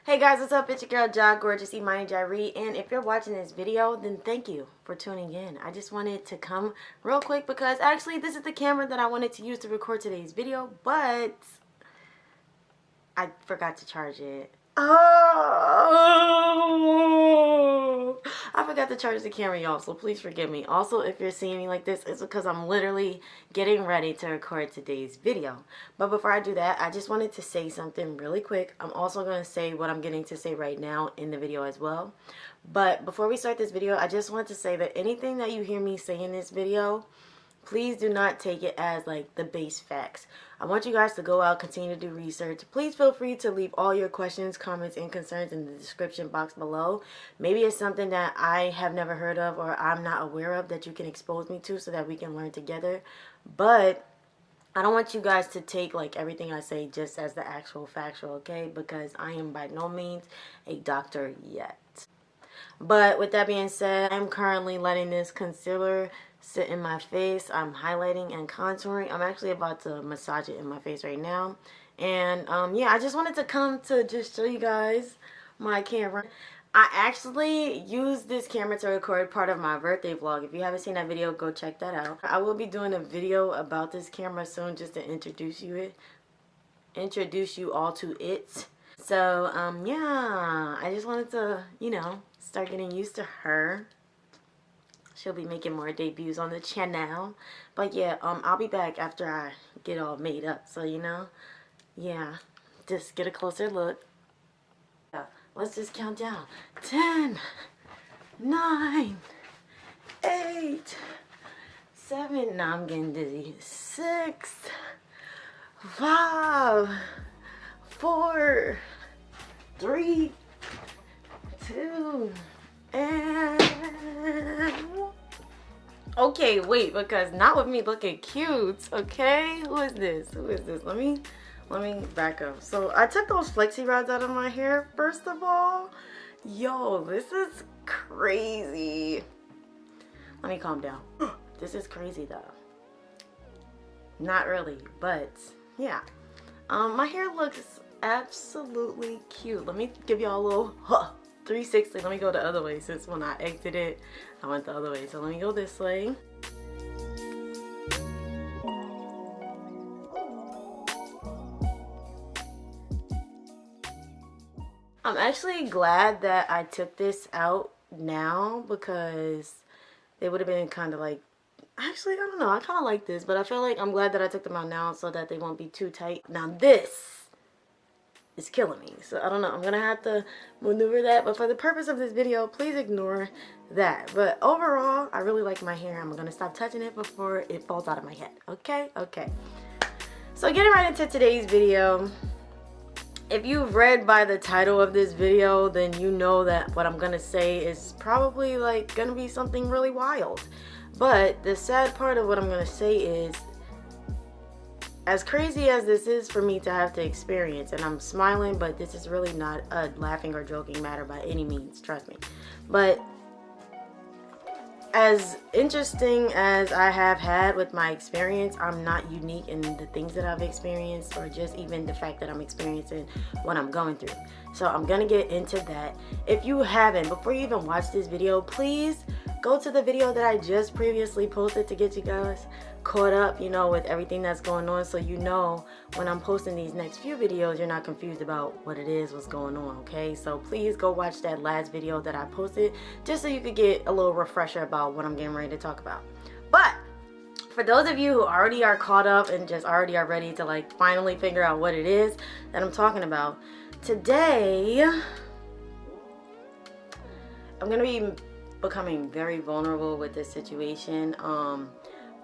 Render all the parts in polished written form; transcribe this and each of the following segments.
Hey guys, what's up? It's your girl, Gorjahs, and if you're watching this video, then thank you for tuning in. I just wanted to come real quick because actually this is the camera that I wanted to use to record today's video, but I forgot to charge it. Oh, I forgot to charge the camera, y'all, so please forgive me. Also, if you're seeing me like this, it's because I'm literally getting ready to record today's video. But before I do that, I just wanted to say something really quick. I'm also going to say what I'm getting to say right now in the video as well. But before we start this video, I just wanted to say that anything that you hear me say in this video, please do not take it as like the base facts. I want you guys to go out, continue to do research. Please feel free to leave all your questions, comments, and concerns in the description box below. Maybe it's something that I have never heard of or I'm not aware of that you can expose me to so that we can learn together. But I don't want you guys to take like everything I say just as the actual factual, okay? Because I am by no means a doctor yet. But with that being said, I'm currently letting this concealer sit in my face. I'm highlighting and contouring. I'm actually about to massage it in my face right now. And yeah, I just wanted to come to just show you guys my camera. I actually used this camera to record part of my birthday vlog. If you haven't seen that video, go check that out. I will be doing a video about this camera soon just to introduce you all to it. So yeah, I just wanted to, you know, start getting used to her. She'll be making more debuts on the channel. But yeah, I'll be back after I get all made up. So, you know, yeah, just get a closer look. Yeah, let's just count down. 10, 9, 8, 7, now I'm getting dizzy. 6, 5, 4, 3, 2, and okay, wait, because not with me looking cute, okay? Who is this? Let me back up. So I took those flexi rods out of my hair, first of all. Yo, this is crazy. Let me calm down. This is crazy though. Not really, but yeah. My hair looks absolutely cute. Let me give y'all a little 360. Let me go the other way since when I exited I went the other way. So let me go this way. I'm actually glad that I took this out now because they would have been kind of like, actually I don't know, I kind of like this, but I feel like I'm glad that I took them out now so that they won't be too tight. Now this is killing me, so I don't know, I'm gonna have to maneuver that, but for the purpose of this video, please ignore that. But overall, I really like my hair. I'm gonna stop touching it before it falls out of my head. Okay, so getting right into today's video. If you've read by the title of this video, then you know that what I'm gonna say is probably like gonna be something really wild. But the sad part of what I'm gonna say is, as crazy as this is for me to have to experience, and I'm smiling, but this is really not a laughing or joking matter by any means, trust me. But as interesting as I have had with my experience, I'm not unique in the things that I've experienced or just even the fact that I'm experiencing what I'm going through. So I'm gonna get into that. If you haven't, before you even watch this video, please go to the video that I just previously posted to get you guys caught up, you know, with everything that's going on, so you know when I'm posting these next few videos, you're not confused about what it is, what's going on, okay? So please go watch that last video that I posted just so you could get a little refresher about what I'm getting ready to talk about. But for those of you who already are caught up and just already are ready to like finally figure out what it is that I'm talking about, today I'm gonna be becoming very vulnerable with this situation.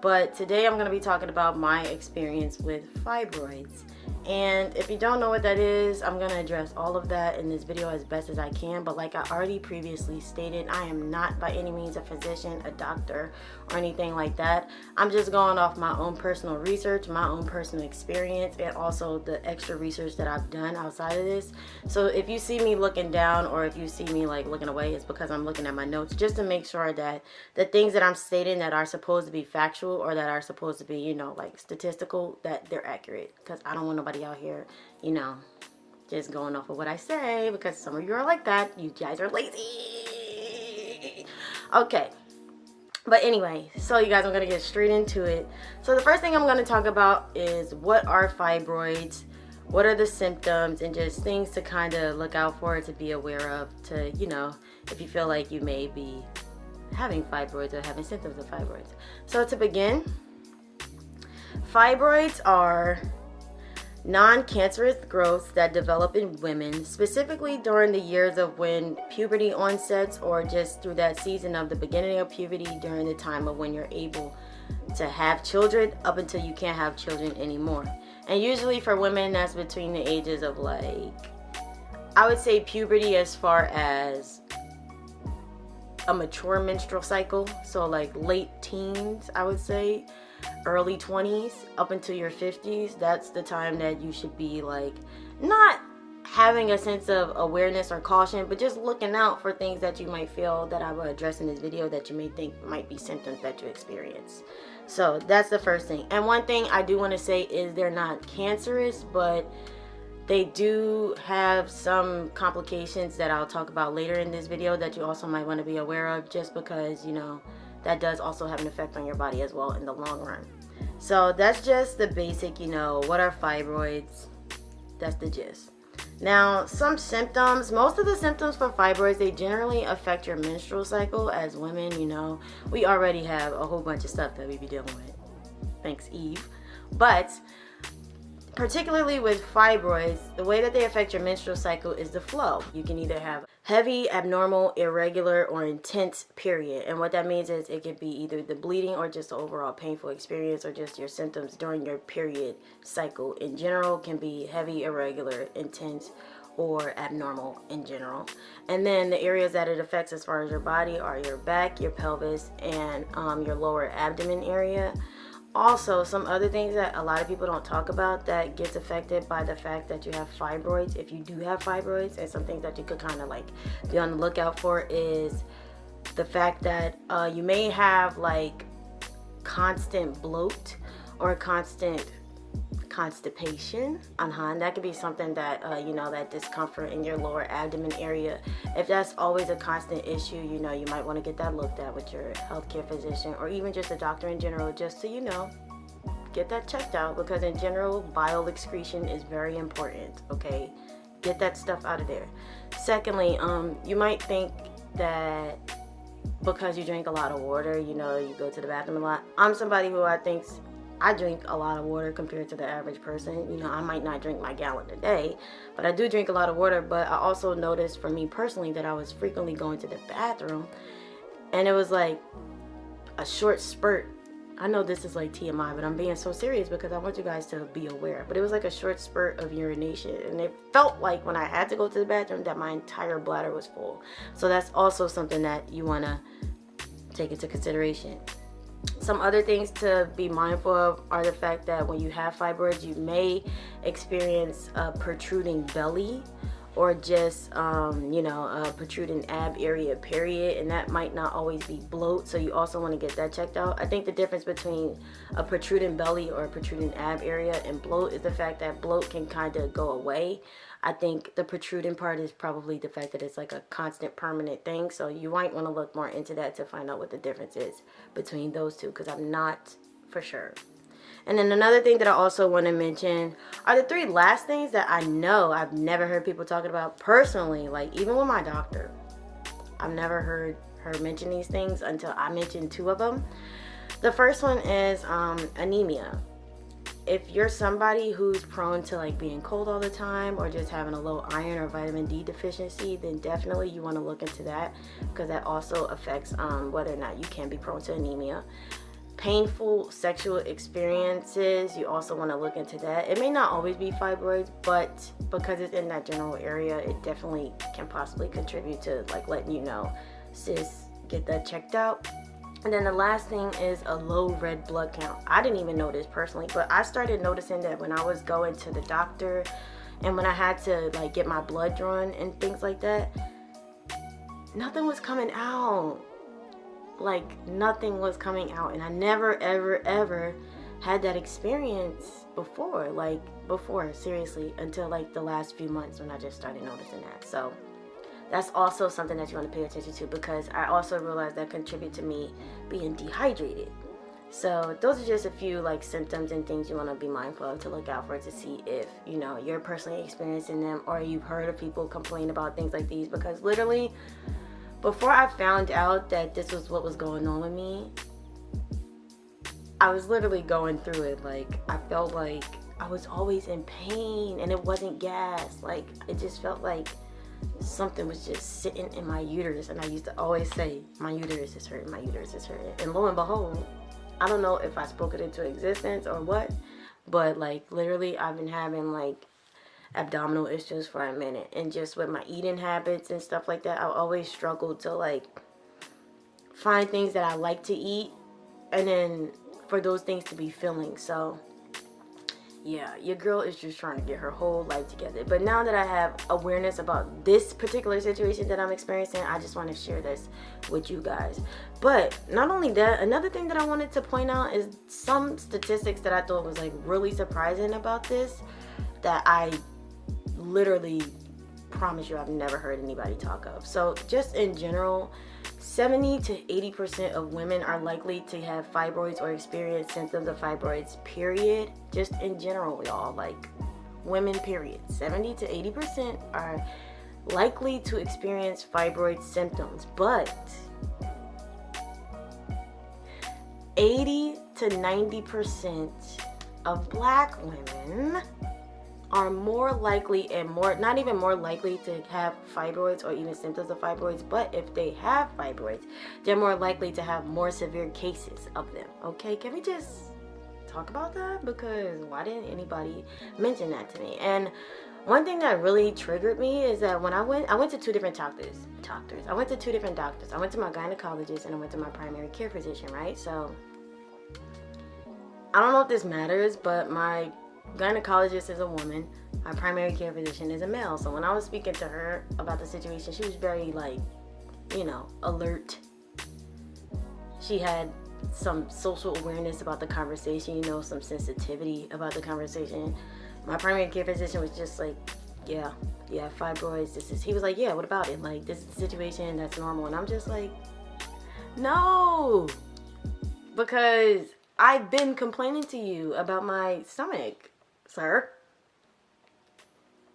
But today I'm going to be talking about my experience with fibroids. And if you don't know what that is, I'm going to address all of that in this video as best as I can. But like I already previously stated, I am not by any means a physician, a doctor, or anything like that. I'm just going off my own personal research, my own personal experience, and also the extra research that I've done outside of this. So if you see me looking down or if you see me like looking away, it's because I'm looking at my notes just to make sure that the things that I'm stating that are supposed to be factual or that are supposed to be, you know, like statistical, that they're accurate. Because I don't want nobody out here, you know, Just going off of what I say, because some of you are like that. You guys are lazy. Okay. But anyway, so you guys, I'm going to get straight into it. So the first thing I'm going to talk about is what are fibroids, what are the symptoms, and just things to kind of look out for, to be aware of, to, you know, if you feel like you may be having fibroids or having symptoms of fibroids. So to begin, fibroids are non-cancerous growths that develop in women, specifically during the years of when puberty onsets, or just through that season of the beginning of puberty, during the time of when you're able to have children up until you can't have children anymore. And usually for women, that's between the ages of, like, I would say puberty as far as a mature menstrual cycle, so like late teens, I would say, early 20s up until your 50s. That's the time that you should be, like, not having a sense of awareness or caution, but just looking out for things that you might feel, that I will address in this video, that you may think might be symptoms that you experience. So that's the first thing. And one thing I do want to say is they're not cancerous, but they do have some complications that I'll talk about later in this video that you also might want to be aware of, just because, you know, that does also have an effect on your body as well in the long run. So that's just the basic, you know, what are fibroids? That's the gist. Now, some symptoms. Most of the symptoms for fibroids, they generally affect your menstrual cycle. As women, you know, we already have a whole bunch of stuff that we be dealing with. Thanks, Eve. But particularly with fibroids, the way that they affect your menstrual cycle is the flow. You can either have heavy, abnormal, irregular, or intense period. And what that means is it could be either the bleeding or just the overall painful experience, or just your symptoms during your period cycle in general can be heavy, irregular, intense, or abnormal in general. And then the areas that it affects as far as your body are your back, your pelvis, and your lower abdomen area. Also, some other things that a lot of people don't talk about that gets affected by the fact that you have fibroids, if you do have fibroids, and some things that you could kind of like be on the lookout for, is the fact that you may have like constant bloat or constant constipation. And that could be something that you know, that discomfort in your lower abdomen area. If that's always a constant issue, you know, you might want to get that looked at with your healthcare physician, or even just a doctor in general, just so you know, get that checked out, because in general, bile excretion is very important. Okay, get that stuff out of there. Secondly, you might think that because you drink a lot of water, you know, you go to the bathroom a lot. I'm somebody who I drink a lot of water compared to the average person. You know, I might not drink my gallon a day, but I do drink a lot of water. But I also noticed, for me personally, that I was frequently going to the bathroom, and it was like a short spurt. I know this is like TMI, but I'm being so serious because I want you guys to be aware. But it was like a short spurt of urination, and it felt like when I had to go to the bathroom that my entire bladder was full. So that's also something that you want to take into consideration. Some other things to be mindful of are the fact that when you have fibroids, you may experience a protruding belly, or just you know, a protruding ab area period, and that might not always be bloat, so you also want to get that checked out. I think the difference between a protruding belly or a protruding ab area and bloat is the fact that bloat can kind of go away. I think the protruding part is probably the fact that it's like a constant permanent thing, so you might want to look more into that to find out what the difference is between those two, because I'm not for sure. And then another thing that I also want to mention are the three last things that I know I've never heard people talking about personally. Like, even with my doctor, I've never heard her mention these things until I mentioned two of them. The first one is anemia. If you're somebody who's prone to like being cold all the time, or just having a low iron or vitamin D deficiency, then definitely you want to look into that, because that also affects whether or not you can be prone to anemia. Painful sexual experiences, you also want to look into that. It may not always be fibroids, but because it's in that general area, it definitely can possibly contribute to like letting you know, sis, get that checked out. And then the last thing is a low red blood count. I didn't even know this personally, but I started noticing that when I was going to the doctor and when I had to like get my blood drawn and things like that, nothing was coming out. Like, nothing was coming out. And I never ever had that experience before, seriously, until like the last few months when I just started noticing that. So that's also something that you want to pay attention to, because I also realized that contribute to me being dehydrated. So those are just a few like symptoms and things you want to be mindful of to look out for, to see if, you know, you're personally experiencing them or you've heard of people complain about things like these. Because literally, before I found out that this was what was going on with me, I was literally going through it. Like, I felt like I was always in pain, and it wasn't gas. Like, it just felt like something was just sitting in my uterus. And I used to always say, my uterus is hurting, my uterus is hurting. And lo and behold, I don't know if I spoke it into existence or what, but like literally I've been having like abdominal issues for a minute. And just with my eating habits and stuff like that, I always struggled to like find things that I like to eat, and then for those things to be filling. So yeah, your girl is just trying to get her whole life together. But now that I have awareness about this particular situation that I'm experiencing, I just want to share this with you guys. But not only that, another thing that I wanted to point out is some statistics that I thought was like really surprising about this, that I literally promise you I've never heard anybody talk of. So just in general, 70 to 80% of women are likely to have fibroids or experience symptoms of fibroids, period. Just in general, y'all, like women, period. 70 to 80% are likely to experience fibroid symptoms, but 80 to 90% of Black women are more likely, and more, not even more likely, to have fibroids or even symptoms of fibroids, but if they have fibroids, they're more likely to have more severe cases of them. Okay, can we just talk about that? Because why didn't anybody mention that to me? And one thing that really triggered me is that when I went to two different doctors. I went to two different doctors. I went to my gynecologist and I went to my primary care physician, right? So I don't know if this matters, but my gynecologist is a woman, my primary care physician is a male. So when I was speaking to her about the situation, she was very like, you know, alert. She had some social awareness about the conversation, you know, some sensitivity about the conversation. My primary care physician was just like, yeah, fibroids, he was like, yeah, what about it? Like, this is the situation, that's normal. And I'm just like, no, because I've been complaining to you about my stomach, sir.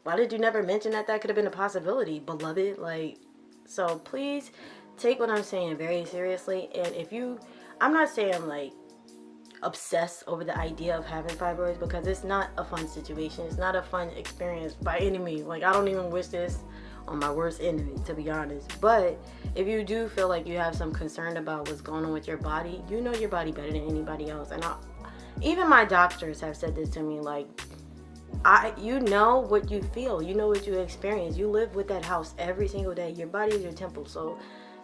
Why did you never mention that could have been a possibility, beloved? Like, so please take what I'm saying very seriously. And if you, I'm not saying like obsess over the idea of having fibroids, because it's not a fun situation. It's not a fun experience by any means. Like, I don't even wish this on my worst enemy, to be honest. But if you do feel like you have some concern about what's going on with your body, you know your body better than anybody else. And even my doctors have said this to me, like, you know what you feel, you know what you experience. You live with that house every single day. Your body is your temple, so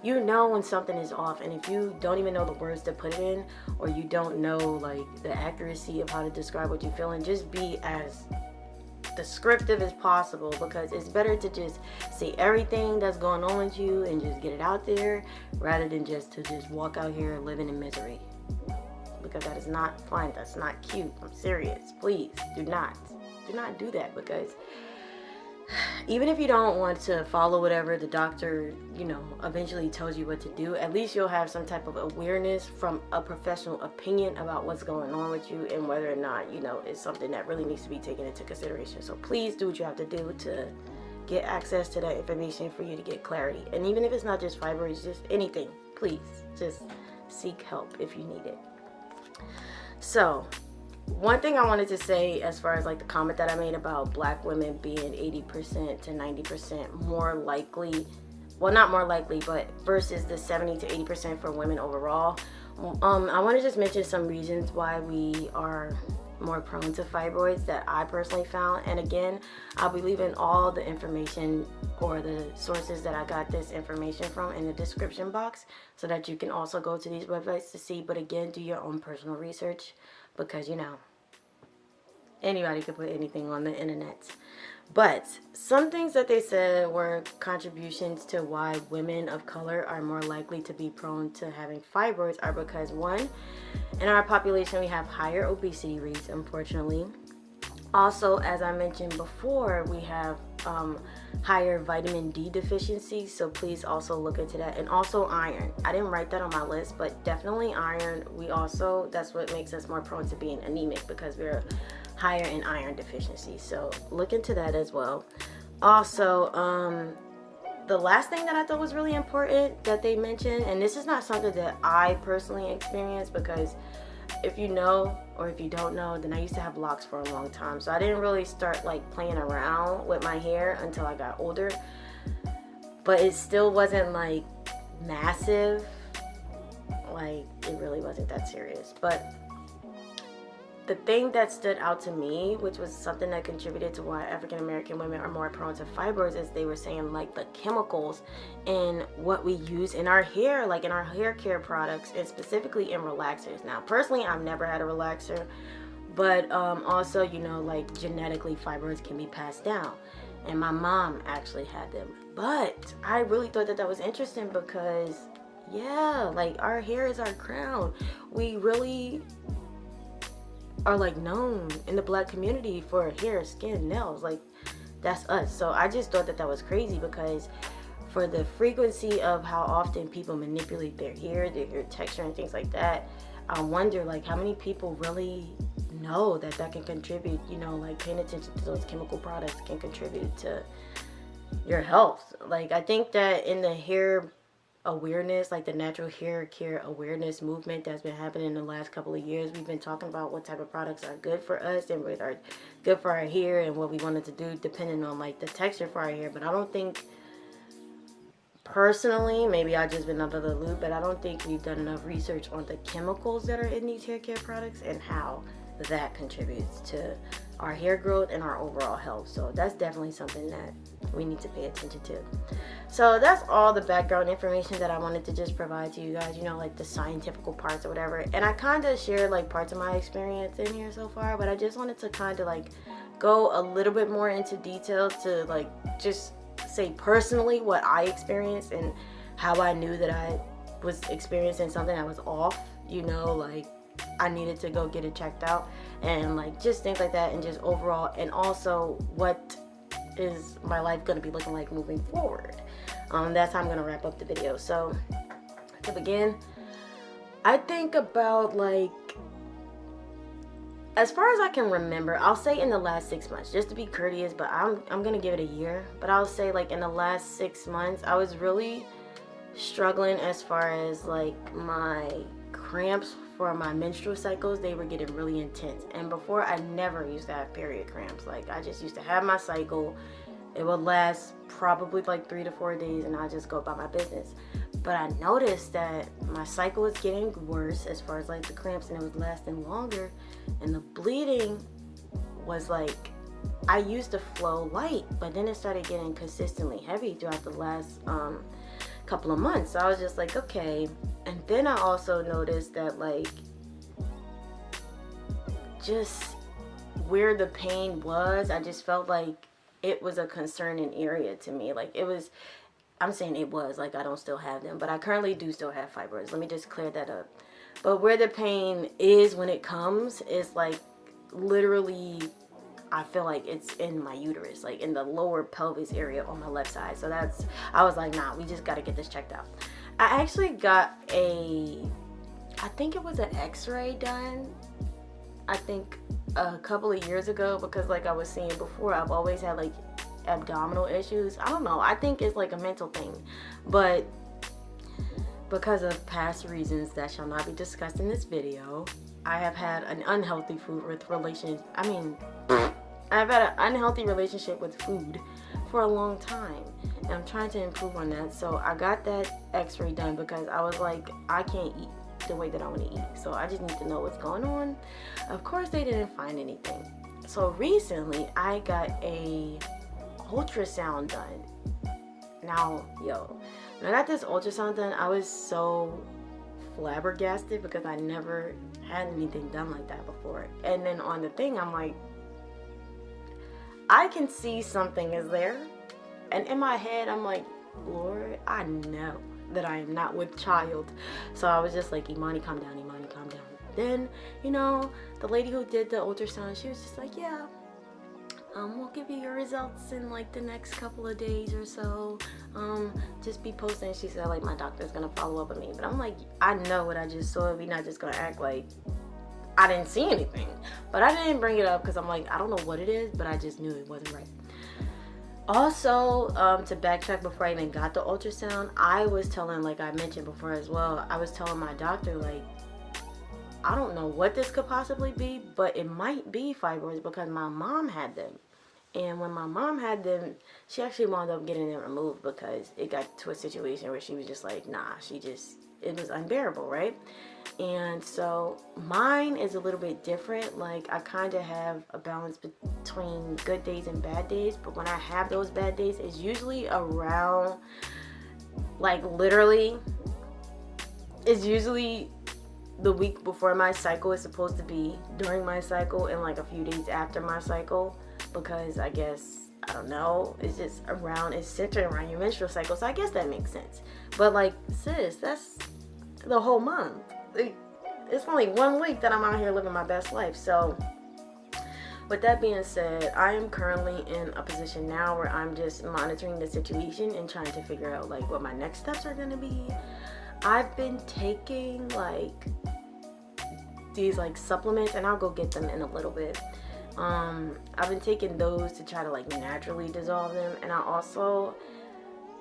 you know when something is off. And if you don't even know the words to put it in, or you don't know like the accuracy of how to describe what you're feeling, just be as descriptive as possible, because it's better to just say everything that's going on with you and just get it out there, rather than just walk out here living in misery, because that is not fun. That's not cute. I'm serious. Please do not do that, because even if you don't want to follow whatever the doctor, you know, eventually tells you what to do, at least you'll have some type of awareness from a professional opinion about what's going on with you, and whether or not, you know, it's something that really needs to be taken into consideration. So please do what you have to do to get access to that information for you to get clarity. And even if it's not just fibroids, just anything, please just seek help if you need it. So one thing I wanted to say, as far as like the comment that I made about Black women being 80% to 90% more likely, well, not more likely, but versus the 70 to 80% for women overall, I want to just mention some reasons why we are more prone to fibroids that I personally found. And again, I'll be leaving all the information or the sources that I got this information from in the description box, so that you can also go to these websites to see. But again, do your own personal research, because, you know, anybody could put anything on the internet. But some things that they said were contributions to why women of color are more likely to be prone to having fibroids are because, one, in our population we have higher obesity rates, unfortunately. Also, as I mentioned before, we have higher vitamin D deficiency, so please also look into that. And also iron. I didn't write that on my list, but definitely iron. That's what makes us more prone to being anemic, because we're higher in iron deficiency. So look into that as well. Also, the last thing that I thought was really important that they mentioned, and this is not something that I personally experienced, because if you know or if you don't know, then I used to have locks for a long time, so I didn't really start like playing around with my hair until I got older, but it still wasn't like massive, like it really wasn't that serious. But the thing that stood out to me, which was something that contributed to why African American women are more prone to fibroids, is they were saying like the chemicals in what we use in our hair, like in our hair care products, and specifically in relaxers. Now, personally, I've never had a relaxer, but also, you know, like genetically fibroids can be passed down, and my mom actually had them. But I really thought that was interesting because, yeah, like our hair is our crown. We really are like known in the Black community for hair, skin, nails. Like that's us. So I just thought that was crazy, because for the frequency of how often people manipulate their hair texture and things like that, I wonder like how many people really know that can contribute, you know, like paying attention to those chemical products can contribute to your health. Like I think that in the hair awareness, like the natural hair care awareness movement that's been happening in the last couple of years, we've been talking about what type of products are good for us and what are good for our hair and what we wanted to do depending on like the texture for our hair. But I don't think, personally, maybe I've just been under the loop, but I don't think we've done enough research on the chemicals that are in these hair care products and how that contributes to our hair growth and our overall health. So that's definitely something that we need to pay attention to. So that's all the background information that I wanted to just provide to you guys, you know, like the scientific parts or whatever. And I kind of shared like parts of my experience in here so far, but I just wanted to kind of like go a little bit more into detail to like just say personally what I experienced and how I knew that I was experiencing something that was off, you know, like I needed to go get it checked out, and like just things like that, and just overall, and also what is my life going to be looking like moving forward. That's how I'm going to wrap up the video. So to begin, I think about like, as far as I can remember, I'll say in the last 6 months, just to be courteous, but I'm going to give it a year, but I'll say like in the last 6 months, I was really struggling as far as like my cramps for my menstrual cycles. They were getting really intense, and before I never used to have period cramps. Like I just used to have my cycle, it would last probably like 3 to 4 days, and I just go about my business. But I noticed that my cycle was getting worse as far as like the cramps, and it was lasting longer, and the bleeding was like, I used to flow light, but then it started getting consistently heavy throughout the last couple of months. So I was just like, okay. And then I also noticed that like just where the pain was, I just felt like it was a concerning area to me. Like it was, I'm saying it was, like I don't still have them, but I currently do still have fibroids. Let me just clear that up. But where the pain is when it comes is like literally, I feel like it's in my uterus, like in the lower pelvis area on my left side. So that's, I was like, nah, we just got to get this checked out. I actually got I think it was an x-ray done, I think a couple of years ago, because like I was saying before, I've always had like abdominal issues. I don't know, I think it's like a mental thing, but because of past reasons that shall not be discussed in this video, I have had an unhealthy I've had an unhealthy relationship with food for a long time, and I'm trying to improve on that. So I got that x-ray done because I was like, I can't eat the way that I want to eat, so I just need to know what's going on. Of course they didn't find anything. So recently I got a ultrasound done. Now, yo, when I got this ultrasound done, I was so flabbergasted because I never had anything done like that before. And then on the thing, I'm like, I can see something is there. And in my head, I'm like, Lord, I know that I am not with child. So I was just like, Imani, calm down, Imani, calm down. Then, you know, the lady who did the ultrasound, she was just like, yeah, we'll give you your results in like the next couple of days or so. Just be posting. She said like my doctor's gonna follow up with me. But I'm like, I know what I just saw. We're not just gonna act like I didn't see anything. But I didn't bring it up because I'm like, I don't know what it is, but I just knew it wasn't right. Also, to backtrack before I even got the ultrasound, I was telling, like I mentioned before as well, I was telling my doctor, like, I don't know what this could possibly be, but it might be fibroids because my mom had them. And when my mom had them, she actually wound up getting them removed because it got to a situation where she was just like, nah, it was unbearable, right? And so mine is a little bit different. Like, I kind of have a balance between good days and bad days, but when I have those bad days, it's usually around, like, literally, it's usually the week before my cycle is supposed to be, during my cycle, and like a few days after my cycle, because I guess, I don't know, it's just around, it's centered around your menstrual cycle, so I guess that makes sense. But like, sis, that's the whole month. It's only 1 week that I'm out here living my best life. So with that being said, I am currently in a position now where I'm just monitoring the situation and trying to figure out like what my next steps are going to be. I've been taking like these like supplements, and I'll go get them in a little bit. I've been taking those to try to like naturally dissolve them, and I also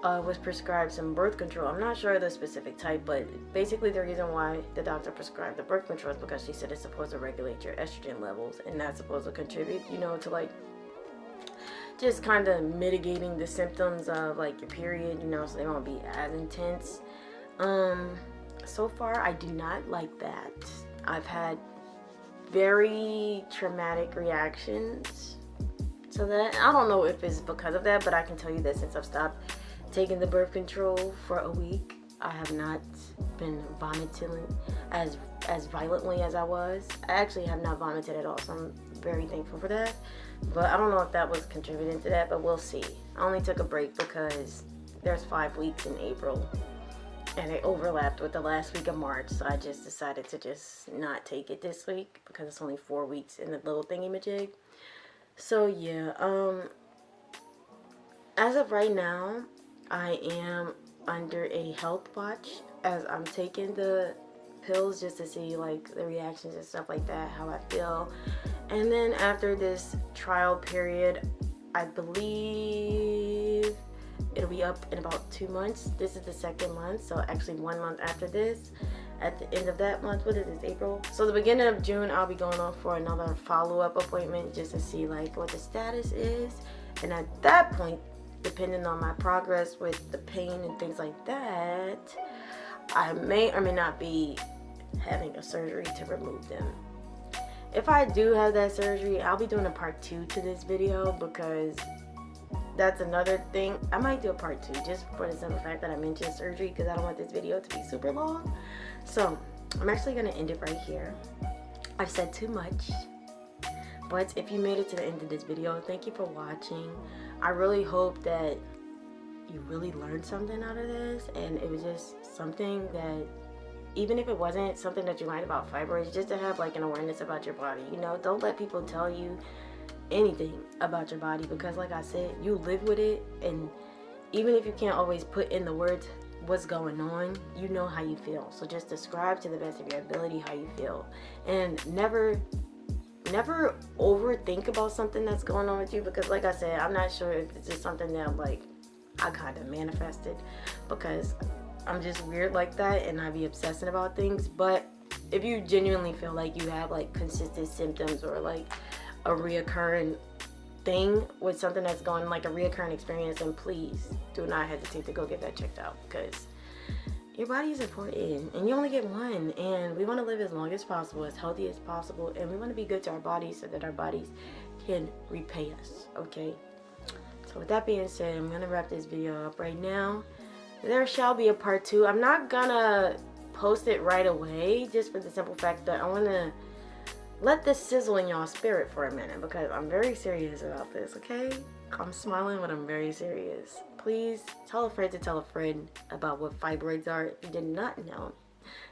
was prescribed some birth control. I'm not sure the specific type, but basically the reason why the doctor prescribed the birth control is because she said it's supposed to regulate your estrogen levels, and that's supposed to contribute, you know, to like just kind of mitigating the symptoms of like your period, you know, so they won't be as intense. So far I do not like that. I've had very traumatic reactions to that. I don't know if it's because of that, but I can tell you that since I've stopped taking the birth control for a week, I have not been vomiting as violently as I was. I actually have not vomited at all, so I'm very thankful for that. But I don't know if that was contributing to that, but we'll see. I only took a break because there's 5 weeks in April, and it overlapped with the last week of March, so I just decided to just not take it this week because it's only 4 weeks in the little thingy-majig. So yeah, as of right now, I am under a health watch as I'm taking the pills just to see like the reactions and stuff like that, how I feel. And then after this trial period, I believe it'll be up in about 2 months. This is the 2nd month, so actually 1 month after this, at the end of that month, what is this, April? So the beginning of June, I'll be going off for another follow-up appointment just to see like what the status is. And at that point, depending on my progress with the pain and things like that, I may or may not be having a surgery to remove them. If I do have that surgery, I'll be doing a part 2 to this video because that's another thing. I might do a part 2 just for the simple fact that I mentioned surgery because I don't want this video to be super long. So I'm actually going to end it right here. I've said too much. But if you made it to the end of this video, thank you for watching. I really hope that you really learned something out of this, and it was just something that, even if it wasn't something that you learned about fibroids, just to have like an awareness about your body. You know, don't let people tell you anything about your body because like I said, you live with it, and even if you can't always put in the words what's going on, you know how you feel. So just describe to the best of your ability how you feel, and never overthink about something that's going on with you, because like I said, I'm not sure if it's just something that like I kind of manifested because I'm just weird like that and I be obsessing about things. But if you genuinely feel like you have like consistent symptoms or like a reoccurring thing with something that's going, like a reoccurring experience, then please do not hesitate to go get that checked out, because your body is important and you only get one, and we want to live as long as possible, as healthy as possible, and we want to be good to our bodies so that our bodies can repay us, okay? So with that being said, I'm gonna wrap this video up right now. There shall be a part 2. I'm not gonna post it right away just for the simple fact that I want to let this sizzle in y'all spirit for a minute, because I'm very serious about this, okay? I'm smiling, but I'm very serious. Please tell a friend to tell a friend about what fibroids are if you did not know.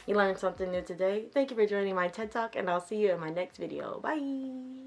You learned something new today. Thank you for joining my TED Talk, and I'll see you in my next video. Bye!